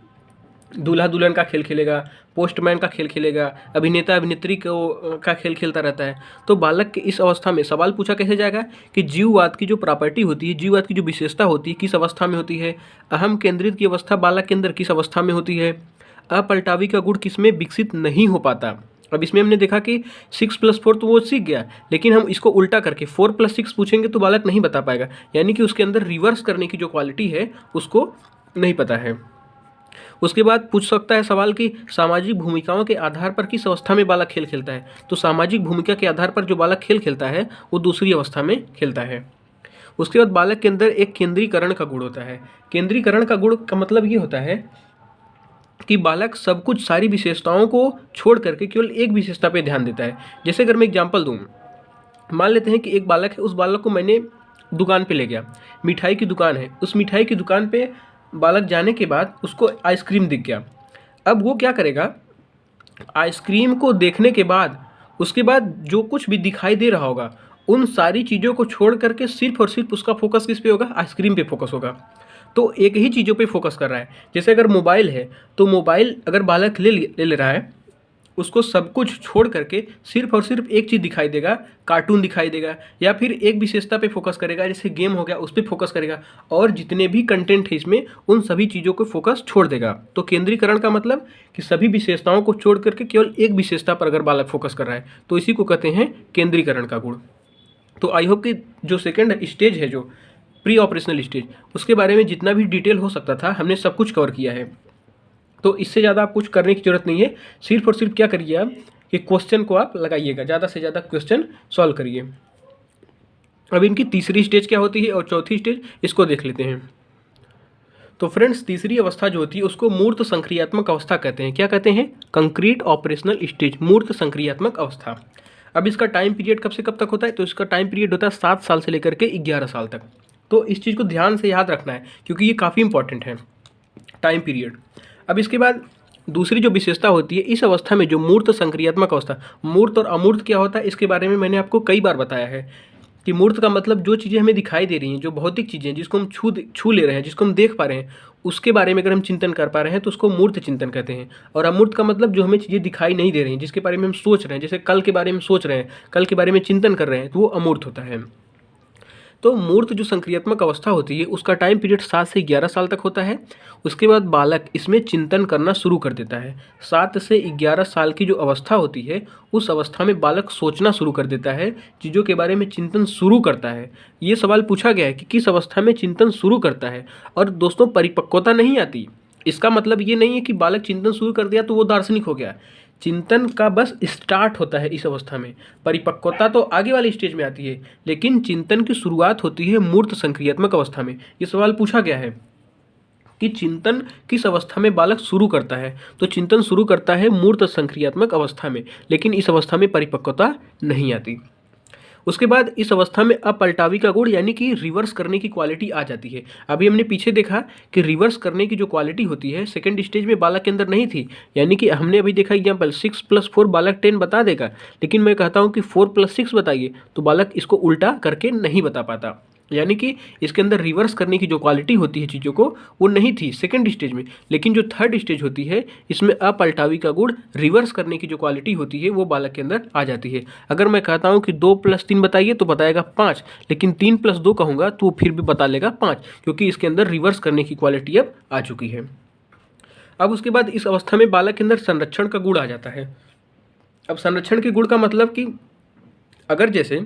दूल्हा दुल्हन का खेल खेलेगा, पोस्टमैन का खेल खेलेगा, अभिनेता अभिनेत्री को का खेल खेलता रहता है। तो बालक के इस अवस्था में सवाल पूछा कैसे जाएगा कि जीववाद की जो प्रॉपर्टी होती है, जीववाद की जो विशेषता होती है किस अवस्था में होती है, अहम केंद्रित की अवस्था बालक के अंदर किस अवस्था में होती है, अपलटावी का गुण किसमें विकसित नहीं हो पाता। अब इसमें हमने देखा कि 6+4 तो वो सीख गया, लेकिन हम इसको उल्टा करके 4+6 पूछेंगे तो बालक नहीं बता पाएगा, यानी कि उसके अंदर रिवर्स करने की जो क्वालिटी है उसको नहीं पता है। उसके बाद पूछ सकता है सवाल कि सामाजिक भूमिकाओं के आधार पर किस अवस्था में बालक खेल खेलता है। तो सामाजिक भूमिका के आधार पर जो बालक खेल खेलता है वो दूसरी अवस्था में खेलता है। उसके बाद बालक के अंदर एक केंद्रीकरण का गुण होता है। केंद्रीकरण का गुण का मतलब ये होता है कि बालक सब कुछ सारी विशेषताओं को छोड़ करके केवल एक विशेषता पे ध्यान देता है। जैसे अगर मैं एग्जांपल दूँ, मान लेते हैं कि एक बालक है, उस बालक को मैंने दुकान पे ले गया, मिठाई की दुकान है, उस मिठाई की दुकान पे बालक जाने के बाद उसको आइसक्रीम दिख गया। अब वो क्या करेगा, आइसक्रीम को देखने के बाद उसके बाद जो कुछ भी दिखाई दे रहा होगा उन सारी चीज़ों को छोड़ करके सिर्फ और सिर्फ उसका फोकस किस पे होगा, आइसक्रीम पे फोकस होगा। तो एक ही चीज़ों पे फोकस कर रहा है। जैसे अगर मोबाइल है तो मोबाइल अगर बालक ले रहा है, उसको सब कुछ छोड़ करके सिर्फ और सिर्फ एक चीज़ दिखाई देगा, कार्टून दिखाई देगा, या फिर एक विशेषता पे फोकस करेगा, जैसे गेम हो गया उस पर फोकस करेगा, और जितने भी कंटेंट है इसमें उन सभी चीज़ों को फोकस छोड़ देगा। तो केंद्रीकरण का मतलब कि सभी विशेषताओं को छोड़ करके केवल एक विशेषता पर अगर बालक फोकस कर रहा है तो इसी को कहते हैं केंद्रीकरण का गुण। तो आई होप कि जो सेकेंड स्टेज है, जो प्री ऑपरेशनल स्टेज, उसके बारे में जितना भी डिटेल हो सकता था हमने सब कुछ कवर किया है। तो इससे ज़्यादा आप कुछ करने की ज़रूरत नहीं है। सिर्फ और सिर्फ क्या करिए आप कि क्वेश्चन को आप लगाइएगा, ज़्यादा से ज़्यादा क्वेश्चन सॉल्व करिए। अब इनकी तीसरी स्टेज क्या होती है और चौथी स्टेज, इसको देख लेते हैं। तो फ्रेंड्स, तीसरी अवस्था जो होती है उसको मूर्त संक्रियात्मक अवस्था कहते हैं। क्या कहते हैं? कंक्रीट ऑपरेशनल स्टेज, मूर्त संक्रियात्मक अवस्था। अब इसका टाइम पीरियड कब से कब तक होता है? तो इसका टाइम पीरियड होता है 7 साल से लेकर के 11 साल तक। तो इस चीज़ को ध्यान से याद रखना है क्योंकि ये काफ़ी इंपॉर्टेंट है, टाइम पीरियड। अब इसके बाद दूसरी जो विशेषता होती है इस अवस्था में, जो मूर्त संक्रियात्मक अवस्था, मूर्त और अमूर्त क्या होता है इसके बारे में मैंने आपको कई बार बताया है कि मूर्त का मतलब जो चीज़ें हमें दिखाई दे रही हैं, जो भौतिक चीज़ें जिसको हम छू ले रहे हैं, जिसको हम देख पा रहे हैं, उसके बारे में अगर हम चिंतन कर पा रहे हैं तो उसको मूर्त चिंतन कहते हैं। और अमूर्त का मतलब जो हमें चीज़ें दिखाई नहीं दे रही हैं, जिसके बारे में हम सोच रहे हैं, जैसे कल के बारे में सोच रहे हैं, कल के बारे में चिंतन कर रहे हैं, तो वो अमूर्त होता है। तो मूर्त जो संक्रियात्मक अवस्था होती है उसका टाइम पीरियड 7 से 11 साल तक होता है। उसके बाद बालक इसमें चिंतन करना शुरू कर देता है। 7 से 11 साल की जो अवस्था होती है उस अवस्था में बालक सोचना शुरू कर देता है, चीज़ों के बारे में चिंतन शुरू करता है। ये सवाल पूछा गया है कि किस अवस्था में चिंतन शुरू करता है। और दोस्तों, परिपक्वता नहीं आती, इसका मतलब ये नहीं है कि बालक चिंतन शुरू कर दिया तो वो दार्शनिक हो गया। चिंतन का बस स्टार्ट होता है इस अवस्था में, परिपक्वता तो आगे वाली स्टेज में आती है, लेकिन चिंतन की शुरुआत होती है मूर्त संक्रियात्मक अवस्था में। ये सवाल पूछा गया है कि चिंतन किस अवस्था में बालक शुरू करता है, तो चिंतन शुरू करता है मूर्त संक्रियात्मक अवस्था में, लेकिन इस अवस्था में परिपक्वता नहीं आती। उसके बाद इस अवस्था में अपलटावी का गुण यानी कि रिवर्स करने की क्वालिटी आ जाती है। अभी हमने पीछे देखा कि रिवर्स करने की जो क्वालिटी होती है सेकंड स्टेज में बालक के अंदर नहीं थी, यानी कि हमने अभी देखा एग्जाम्पल 6+4 बालक 10 बता देगा, लेकिन मैं कहता हूँ कि 4+6 बताइए तो बालक इसको उल्टा करके नहीं बता पाता, यानी कि इसके अंदर रिवर्स करने की जो क्वालिटी होती है चीज़ों को वो नहीं थी सेकंड स्टेज में। लेकिन जो थर्ड स्टेज होती है इसमें अपलटावी का गुण रिवर्स करने की जो क्वालिटी होती है वो बालक के अंदर आ जाती है। अगर मैं कहता हूँ कि 2+3 बताइए तो बताएगा 5, लेकिन 3+2 कहूँगा तो वो फिर भी बता लेगा 5, क्योंकि इसके अंदर रिवर्स करने की क्वालिटी अब आ चुकी है। अब उसके बाद इस अवस्था में बालक के अंदर संरक्षण का गुण आ जाता है। अब संरक्षण के गुण का मतलब कि अगर जैसे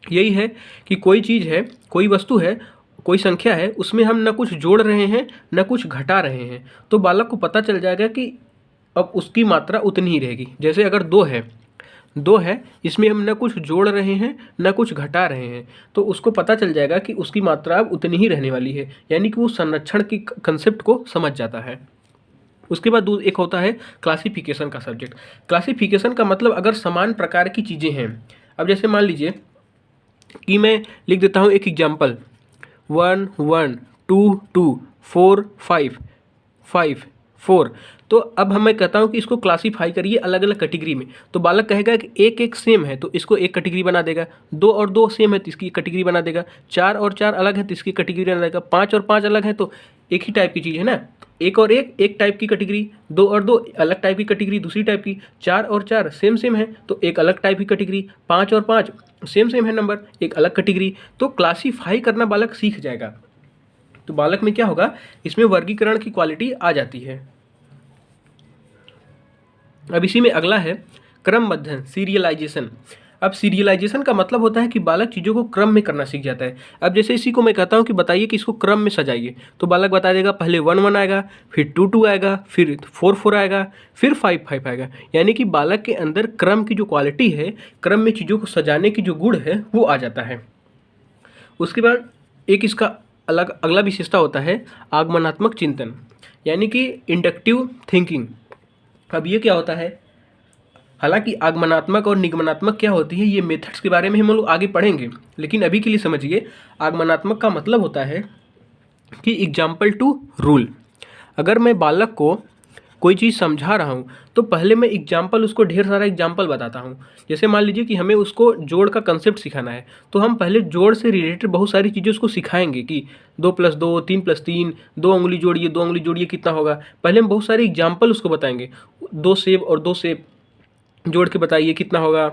यही है कि कोई चीज़ है, कोई वस्तु है, कोई संख्या है, उसमें हम न कुछ जोड़ रहे हैं न कुछ घटा रहे हैं, तो बालक को पता चल जाएगा कि अब उसकी मात्रा उतनी ही रहेगी। जैसे अगर 2 है, इसमें हम न कुछ जोड़ रहे हैं न कुछ घटा रहे हैं, तो उसको पता चल जाएगा कि उसकी मात्रा अब उतनी ही रहने वाली है, यानी कि वो संरक्षण की कंसेप्ट को समझ जाता है। उसके बाद एक होता है क्लासिफिकेशन का सब्जेक्ट। क्लासिफिकेशन का मतलब अगर समान प्रकार की चीज़ें हैं, अब जैसे मान लीजिए कि मैं लिख देता हूँ एक एग्जाम्पल 1 1 2 2 4 5 5 4। तो अब मैं कहता हूँ कि इसको क्लासीफाई करिए अलग अलग कैटेगरी में, तो बालक कहेगा कि एक एक सेम है तो इसको एक कैटेगरी बना देगा, 2 और 2 सेम है तो इसकी कैटेगरी बना देगा, 4 और 4 अलग है तो इसकी कैटेगरी बना देगा, 5 और 5 अलग है तो एक ही टाइप की चीज़ है ना, एक और एक एक टाइप की कैटेगरी, 2 और 2 अलग टाइप की कैटेगरी दूसरी टाइप की, 4 और 4 सेम सेम है तो एक अलग टाइप की कैटेगरी, 5 और 5 सेम सेम है नंबर, एक अलग कैटेगरी। तो क्लासीफाई करना बालक सीख जाएगा। तो बालक में क्या होगा, इसमें वर्गीकरण की क्वालिटी आ जाती है। अब इसी में अगला है क्रमबद्धन, सीरियलाइजेशन। अब सीरियलाइजेशन का मतलब होता है कि बालक चीज़ों को क्रम में करना सीख जाता है। अब जैसे इसी को मैं कहता हूँ कि बताइए कि इसको क्रम में सजाइए, तो बालक बता देगा पहले 1 1 आएगा, फिर 2 2 आएगा, फिर 4 4 आएगा, फिर 5 5 आएगा। यानी कि बालक के अंदर क्रम की जो क्वालिटी है, क्रम में चीज़ों को सजाने की जो गुण है वो आ जाता है। उसके बाद एक इसका अलग अगला विशेषता होता है आगमनात्मक चिंतन, यानी कि इंडक्टिव थिंकिंग। अब ये क्या होता है, हालांकि आगमनात्मक और निगमनात्मक क्या होती है ये मेथड्स के बारे में हम लोग आगे पढ़ेंगे, लेकिन अभी के लिए समझिए आगमनात्मक का मतलब होता है कि एग्जाम्पल टू रूल। अगर मैं बालक को कोई चीज़ समझा रहा हूँ तो पहले मैं एग्जाम्पल उसको ढेर सारा एग्जाम्पल बताता हूँ। जैसे मान लीजिए कि हमें उसको जोड़ का कंसेप्ट सिखाना है तो हम पहले जोड़ से रिलेटेड बहुत सारी चीज़ें उसको सिखाएंगे कि 2 + 2 3 + 3, 2 उंगली जोड़िए 2 उंगली जोड़िए कितना होगा। पहले हम बहुत सारे एग्जाम्पल उसको बताएंगे, 2 सेब और 2 सेब जोड़ के बताइए कितना होगा।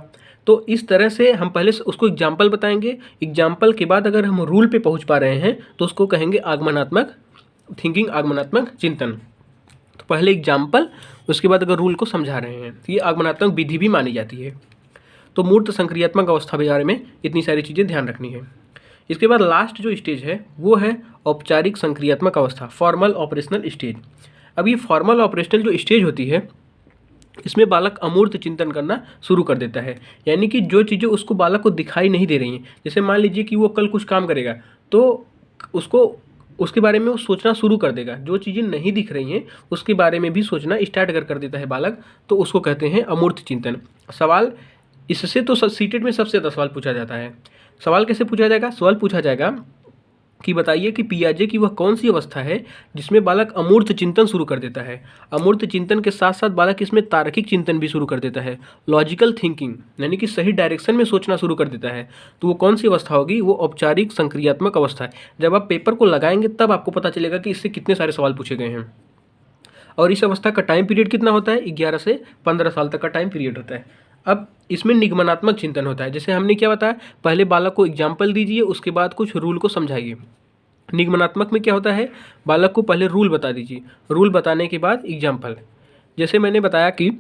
तो इस तरह से हम पहले उसको एग्जाम्पल बताएंगे, एग्जाम्पल के बाद अगर हम रूल पे पहुंच पा रहे हैं तो उसको कहेंगे आगमनात्मक थिंकिंग, आगमनात्मक चिंतन। तो पहले एग्जाम्पल, उसके बाद अगर रूल को समझा रहे हैं तो ये आगमनात्मक विधि भी मानी जाती है। तो मूर्त संक्रियात्मक अवस्था के बारे में इतनी सारी चीज़ें ध्यान रखनी है। इसके बाद लास्ट जो स्टेज है वो है औपचारिक संक्रियात्मक अवस्था, फॉर्मल ऑपरेशनल स्टेज। अब ये फॉर्मल ऑपरेशनल जो स्टेज होती है इसमें बालक अमूर्त चिंतन करना शुरू कर देता है, यानी कि जो चीज़ें उसको बालक को दिखाई नहीं दे रही हैं, जैसे मान लीजिए कि वो कल कुछ काम करेगा तो उसको उसके बारे में वो सोचना शुरू कर देगा। जो चीज़ें नहीं दिख रही हैं उसके बारे में भी सोचना स्टार्ट कर देता है बालक, तो उसको कहते हैं अमूर्त चिंतन। सवाल इससे तो सीटेट में सबसे ज़्यादा सवाल पूछा जाता है। सवाल कैसे पूछा जाएगा, सवाल पूछा जाएगा कि बताइए कि पियाजे की वह कौन सी अवस्था है जिसमें बालक अमूर्त चिंतन शुरू कर देता है। अमूर्त चिंतन के साथ साथ बालक इसमें तार्किक चिंतन भी शुरू कर देता है, लॉजिकल थिंकिंग, यानी कि सही डायरेक्शन में सोचना शुरू कर देता है। तो वो कौन सी अवस्था होगी, वो औपचारिक संक्रियात्मक अवस्था है। जब आप पेपर को लगाएंगे तब आपको पता चलेगा कि इससे कितने सारे सवाल पूछे गए हैं। और इस अवस्था का टाइम पीरियड कितना होता है, 11 से 15 साल तक का टाइम पीरियड होता है। अब इसमें निगमनात्मक चिंतन होता है, जैसे हमने क्या बताया, पहले बालक को एग्जाम्पल दीजिए, उसके बाद कुछ रूल को समझाइए। निगमनात्मक में क्या होता है, बालक को पहले रूल बता दीजिए, रूल बताने के बाद एग्जाम्पल। जैसे मैंने बताया कि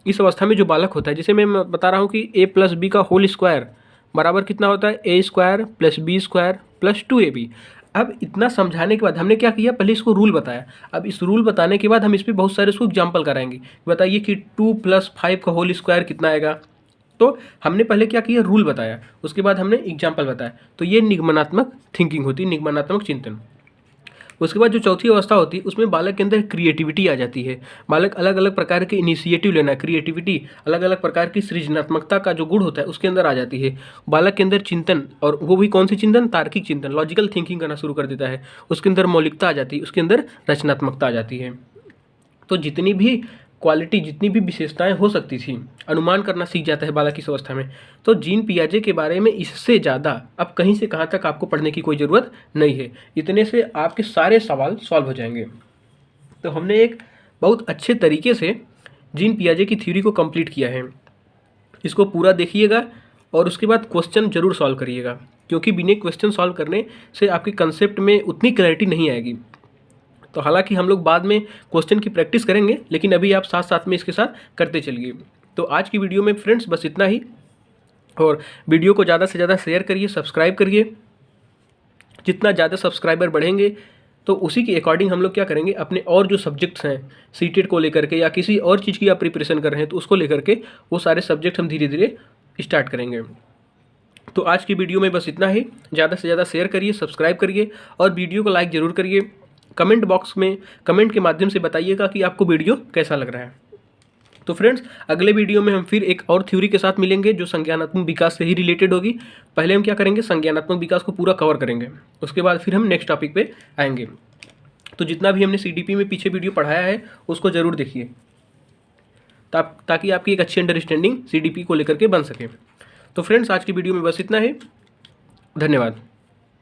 इस अवस्था में जो बालक होता है, जैसे मैं बता रहा हूँ कि a + b का होल स्क्वायर बराबर कितना होता है, a² + b² + 2ab। अब इतना समझाने के बाद हमने क्या किया, पहले इसको रूल बताया। अब इस रूल बताने के बाद हम इस पर बहुत सारे उसको एग्जाम्पल कराएंगे। बताइए कि 2 + 5 का होल स्क्वायर कितना आएगा। तो हमने पहले क्या किया, रूल बताया, उसके बाद हमने एग्जाम्पल बताया। तो ये निगमनात्मक थिंकिंग होती है, निगमनात्मक चिंतन। उसके बाद जो चौथी अवस्था होती है उसमें बालक के अंदर क्रिएटिविटी आ जाती है। बालक अलग अलग प्रकार के इनिशिएटिव लेना, क्रिएटिविटी, अलग अलग प्रकार की सृजनात्मकता का जो गुण होता है उसके अंदर आ जाती है। बालक के अंदर चिंतन, और वो भी कौन सी चिंतन, तार्किक चिंतन, लॉजिकल थिंकिंग करना शुरू कर देता है। उसके अंदर मौलिकता आ जाती है, उसके अंदर रचनात्मकता आ जाती है। तो जितनी भी क्वालिटी, जितनी भी विशेषताएं हो सकती थी, अनुमान करना सीख जाता है बालक इस अवस्था में। तो जीन पियाजे के बारे में इससे ज़्यादा अब कहीं से कहाँ तक आपको पढ़ने की कोई ज़रूरत नहीं है। इतने से आपके सारे सवाल सॉल्व हो जाएंगे। तो हमने एक बहुत अच्छे तरीके से जीन पियाजे की थ्योरी को कंप्लीट किया है। इसको पूरा देखिएगा और उसके बाद क्वेश्चन जरूर सॉल्व करिएगा, क्योंकि बिना क्वेश्चन सॉल्व करने से आपके कंसेप्ट में उतनी क्लैरिटी नहीं आएगी। तो हालांकि हम लोग बाद में क्वेश्चन की प्रैक्टिस करेंगे, लेकिन अभी आप साथ साथ में इसके साथ करते चलिए। तो आज की वीडियो में फ्रेंड्स बस इतना ही, और वीडियो को ज़्यादा से ज़्यादा शेयर करिए, सब्सक्राइब करिए। जितना ज़्यादा सब्सक्राइबर बढ़ेंगे तो उसी के अकॉर्डिंग हम लोग क्या करेंगे, अपने और जो सब्जेक्ट्स हैं सीटेट को लेकर के या किसी और चीज़ की आप प्रिपरेशन कर रहे हैं तो उसको लेकर के वो सारे सब्जेक्ट हम धीरे धीरे स्टार्ट करेंगे। तो आज की वीडियो में बस इतना ही। ज़्यादा से ज़्यादा शेयर करिए, सब्सक्राइब करिए और वीडियो को लाइक ज़रूर करिए। कमेंट बॉक्स में कमेंट के माध्यम से बताइएगा कि आपको वीडियो कैसा लग रहा है। तो फ्रेंड्स, अगले वीडियो में हम फिर एक और थ्योरी के साथ मिलेंगे जो संज्ञानात्मक विकास से ही रिलेटेड होगी। पहले हम क्या करेंगे, संज्ञानात्मक विकास को पूरा कवर करेंगे, उसके बाद फिर हम नेक्स्ट टॉपिक पे आएंगे। तो जितना भी हमने CDP में पीछे वीडियो पढ़ाया है उसको ज़रूर देखिए, ताकि आपकी एक अच्छी अंडरस्टैंडिंग CDP को लेकर के बन सके। तो फ्रेंड्स, आज की वीडियो में बस इतना है। धन्यवाद।